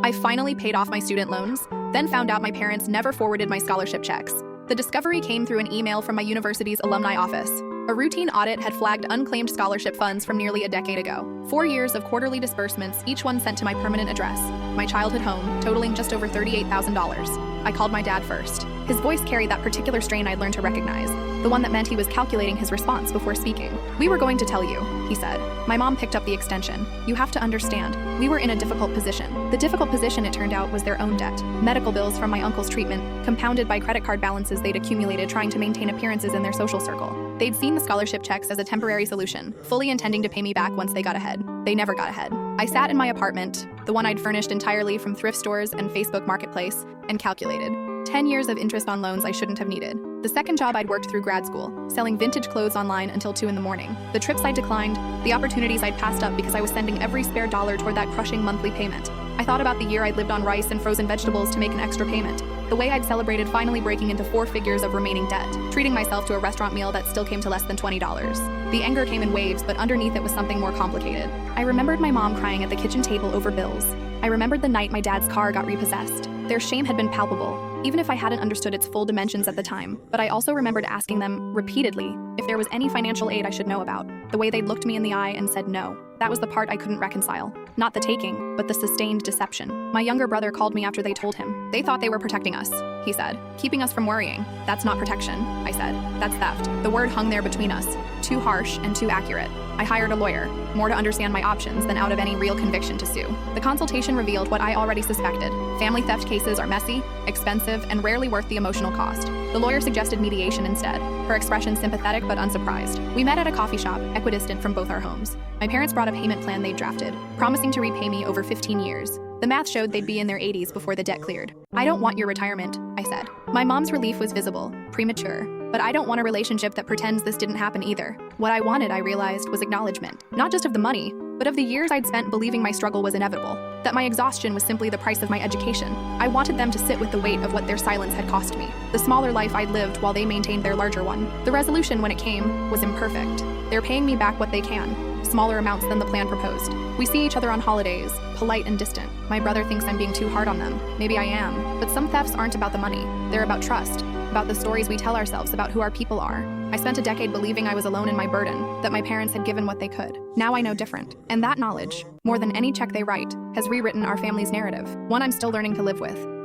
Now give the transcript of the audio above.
I finally paid off my student loans, then found out my parents never forwarded my scholarship checks. The discovery came through an email from my university's alumni office. A routine audit had flagged unclaimed scholarship funds from nearly a decade ago. 4 years of quarterly disbursements, each one sent to my permanent address, my childhood home, totaling just over $38,000. I called my dad first. His voice carried that particular strain I'd learned to recognize, the one that meant he was calculating his response before speaking. "We were going to tell you," he said. My mom picked up the extension. "You have to understand, we were in a difficult position." The difficult position, it turned out, was their own debt. Medical bills from my uncle's treatment, compounded by credit card balances they'd accumulated trying to maintain appearances in their social circle. They'd seen the scholarship checks as a temporary solution, fully intending to pay me back once they got ahead. They never got ahead. I sat in my apartment, the one I'd furnished entirely from thrift stores and Facebook Marketplace, and calculated. 10 years of interest on loans I shouldn't have needed. The second job I'd worked through grad school, selling vintage clothes online until 2 in the morning. The trips I declined, the opportunities I'd passed up because I was sending every spare dollar toward that crushing monthly payment. I thought about the year I'd lived on rice and frozen vegetables to make an extra payment. The way I'd celebrated finally breaking into 4 figures of remaining debt, treating myself to a restaurant meal that still came to less than $20. The anger came in waves, but underneath it was something more complicated. I remembered my mom crying at the kitchen table over bills. I remembered the night my dad's car got repossessed. Their shame had been palpable, even if I hadn't understood its full dimensions at the time. But I also remembered asking them, repeatedly, if there was any financial aid I should know about. The way they'd looked me in the eye and said no. That was the part I couldn't reconcile. Not the taking, but the sustained deception. My younger brother called me after they told him. "They thought they were protecting us," he said, "keeping us from worrying." "That's not protection," I said. "That's theft." The word hung there between us, too harsh and too accurate. I hired a lawyer, more to understand my options than out of any real conviction to sue. The consultation revealed what I already suspected. Family theft cases are messy, expensive, and rarely worth the emotional cost. The lawyer suggested mediation instead, her expression sympathetic but unsurprised. We met at a coffee shop, equidistant from both our homes. My parents brought a payment plan they'd drafted, promising to repay me over 15 years. The math showed they'd be in their 80s before the debt cleared. "I don't want your retirement," I said. My mom's relief was visible, premature. But I don't want a relationship that pretends this didn't happen either. What I wanted, I realized, was acknowledgement. Not just of the money, but of the years I'd spent believing my struggle was inevitable, that my exhaustion was simply the price of my education. I wanted them to sit with the weight of what their silence had cost me, the smaller life I'd lived while they maintained their larger one. The resolution, when it came, was imperfect. They're paying me back what they can, smaller amounts than the plan proposed. We see each other on holidays, polite and distant. My brother thinks I'm being too hard on them. Maybe I am. But some thefts aren't about the money. They're about trust, about the stories we tell ourselves about who our people are. I spent a decade believing I was alone in my burden, that my parents had given what they could. Now I know different. And that knowledge, more than any check they write, has rewritten our family's narrative, one I'm still learning to live with.